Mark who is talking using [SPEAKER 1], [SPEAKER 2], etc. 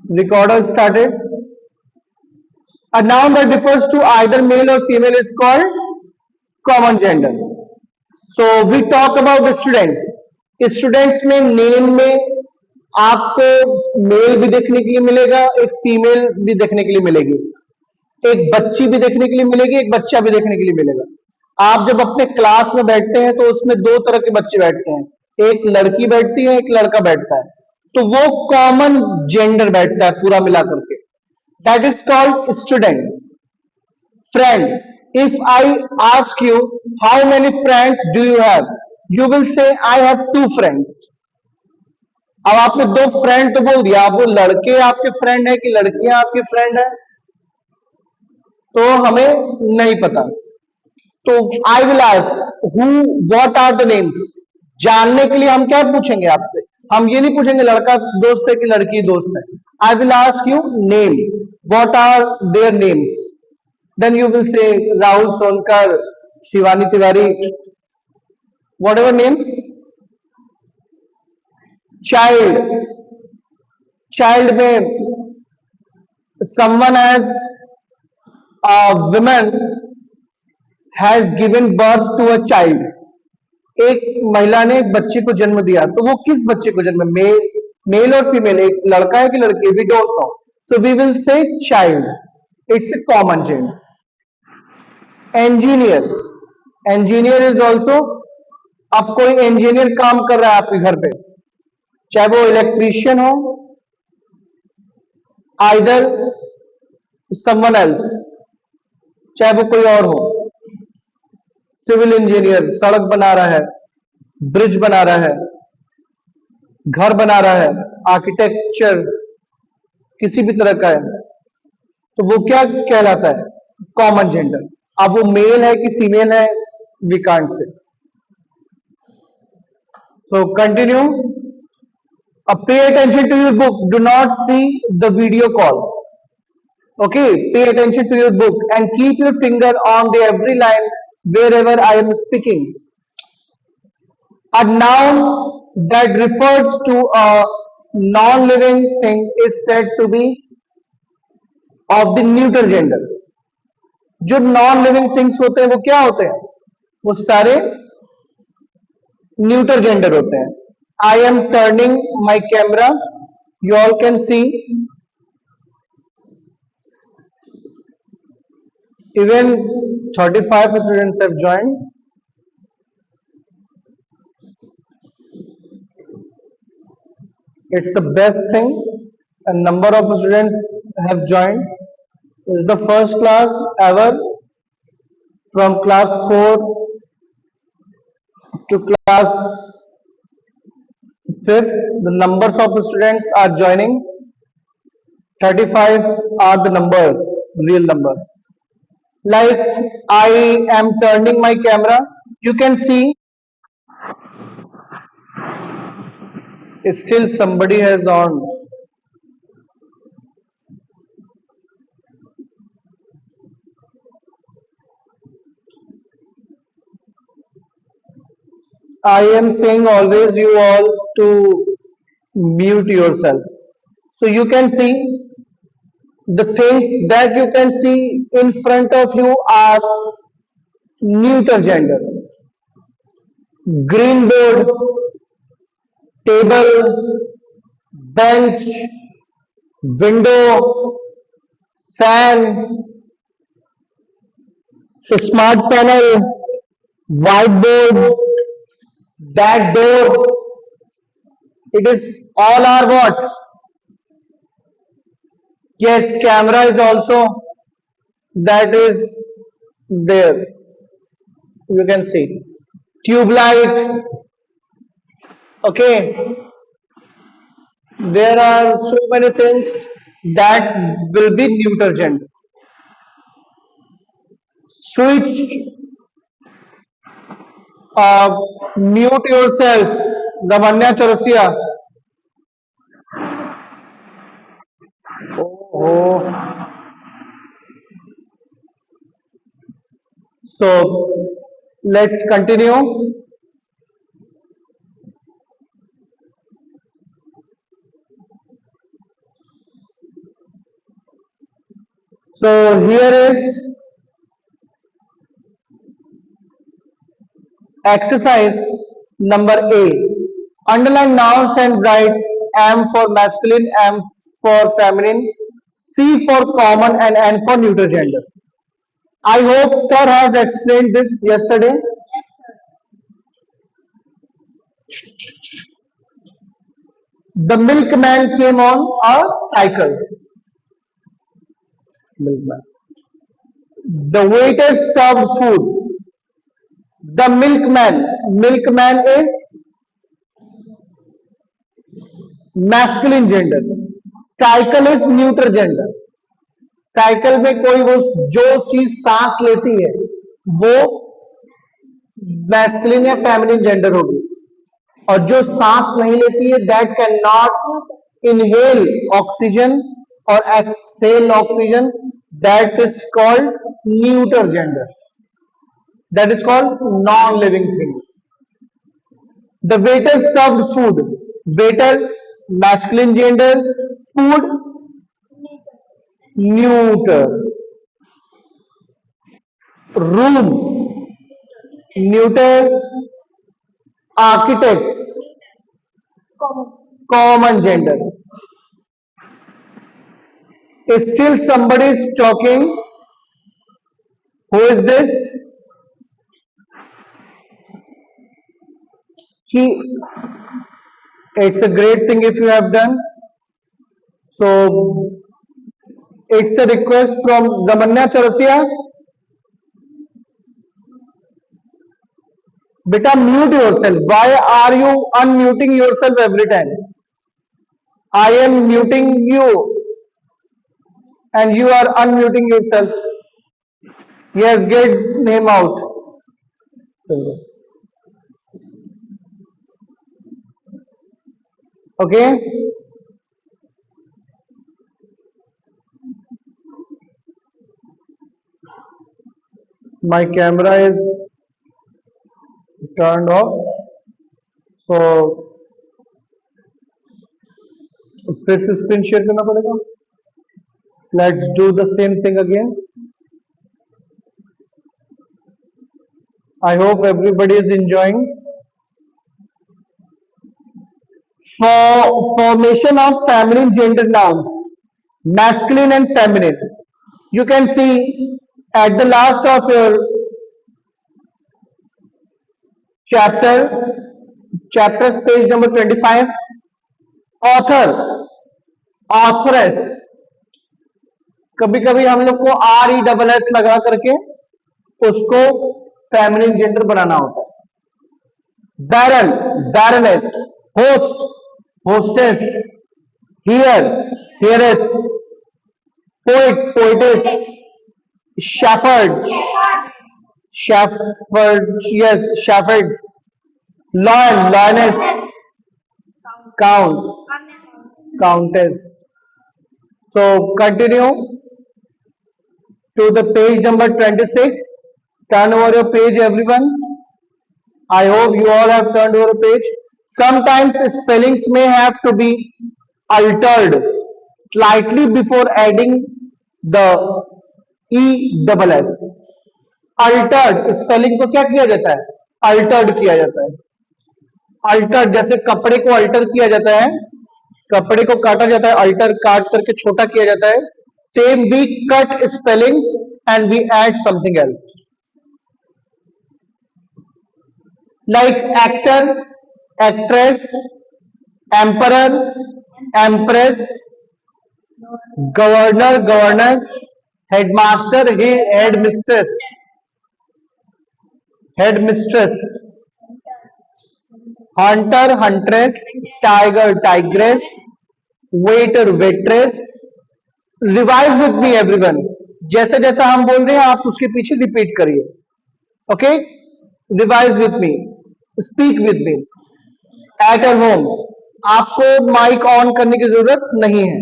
[SPEAKER 1] Recorder started. A noun that refers to either male or female is called common gender. So we talk about students. Students में name में आपको mail भी देखने के लिए मिलेगा, एक फीमेल भी देखने के लिए मिलेगी, एक बच्ची भी देखने के लिए मिलेगी, एक बच्चा भी देखने के लिए मिलेगा। आप जब अपने क्लास में बैठते हैं तो उसमें दो तरह के बच्चे बैठते हैं, एक लड़की बैठती है, एक लड़का बैठता है, तो वो कॉमन जेंडर बैठता है पूरा मिला करके। That is called student. Friend, if I ask you how many friends do you have, you will say I have two friends. अब आपने दो फ्रेंड तो बोल दिया, अब वो लड़के आपके फ्रेंड है कि लड़कियां आपकी फ्रेंड है तो हमें नहीं पता। तो I will ask who, what are the names. जानने के लिए हम क्या पूछेंगे आपसे, हम ये नहीं पूछेंगे लड़का दोस्त है कि लड़की दोस्त है। I will ask you name, what are their names. Then you will say Rahul Sonkar, Shivani Tiwari, whatever names. Child, child में someone as a woman has given birth to a child. एक महिला ने एक बच्चे को जन्म दिया, तो वो किस बच्चे को जन्म, मेल मेल और फीमेल, एक लड़का है कि लड़की, we don't know, so we will say child, it's a common gender. Engineer, engineer is also, अब कोई इंजीनियर काम कर रहा है आपके घर पे, चाहे वो इलेक्ट्रीशियन हो, आइदर समवन एल्स, चाहे वो कोई और हो, सिविल इंजीनियर सड़क बना रहा है, ब्रिज बना रहा है, घर बना रहा है, आर्किटेक्चर किसी भी तरह का है, तो वो क्या कहलाता है, कॉमन जेंडर। अब वो मेल है कि फीमेल है, we can't say. So continue. Pay attention to your book, do not see the video call. Okay, pay attention to your book and keep your finger on the every line wherever I am speaking. A noun that refers to a non-living thing is said to be of the neuter gender. जो non living things होते हैं वो क्या होते हैं, वो सारे neuter gender होते हैं। I am turning my camera, you all can see, even 35 students have joined. It's the best thing. A number of students have joined. It's the first class ever from class 4 to class 5th. The numbers of students are joining. 35 are the numbers, real numbers. Like I am turning my camera, you can see still somebody has on. I am saying always you all to mute yourself. So you can see the things that you can see in front of you are neuter gender. Green board, table, bench, window, fan, smart panel, whiteboard, that door, it is all are what? Yes, camera is also, that is there. You can see. Tube light, okay. There are so many things that will be neuter gender. Switch, mute yourself, Lavanya Chaurasia. Oh, so let's continue. So here is exercise number A. Underline nouns and write M for masculine, M for feminine, C for common, and N for neuter gender. I hope sir has explained this yesterday. The milkman came on a cycle. Milkman. The waiter served food. The milkman. Milkman is masculine gender. Cycle is neutral gender. Cycle में कोई वो जो चीज सांस लेती है वो masculine या फेमिनिन जेंडर होगी, और जो सांस नहीं लेती है that can not inhale oxygen और exhale oxygen, that is called neuter gender. That is called non living thing. The waiter served food. Waiter masculine gender, food neuter, room neuter, architects common gender. Still somebody is talking. Who is this? He. It's a great thing if you have done. So it's a request from Ramanya Chaurasia. Beta, mute yourself. Why are you unmuting yourself every time? I am muting you and you are unmuting yourself. Yes, get name out. Okay. My camera is turned off, so फिर से screen share करना पड़ेगा. Let's do the same thing again. I hope everybody is enjoying. For formation of feminine gender nouns, masculine and feminine, you can see at the last of your chapters page number 25, author, authoress. कभी कभी हम लोग को RESS लगा करके उसको feminine gender बनाना होता है. बैरन, barrenness, host, hostess, heir, heiress, poet, poetess, shepherd, shepherds, yes, shepherds, lion, lioness, count, countess. So continue to the page number 26. Turn over your page, everyone. I hope you all have turned over a page. Sometimes spellings may have to be altered slightly before adding the ESS. Altered spelling को क्या किया जाता है? Altered किया जाता है. Altered जैसे कपड़े को alter किया जाता है, कपड़े को काटा जाता है, alter काट करके छोटा किया जाता है. Same, we cut spellings and we add something else. Like actor, actress, emperor, empress, governor, governess, headmaster, headmistress, headmistress, hunter, huntress, tiger, tigress, waiter, waitress. Revise with me everyone. जैसे जैसा हम बोल रहे हैं आप उसके पीछे रिपीट करिए. Okay, revise with me, speak with me. At your home आपको माइक ऑन करने की जरूरत नहीं है.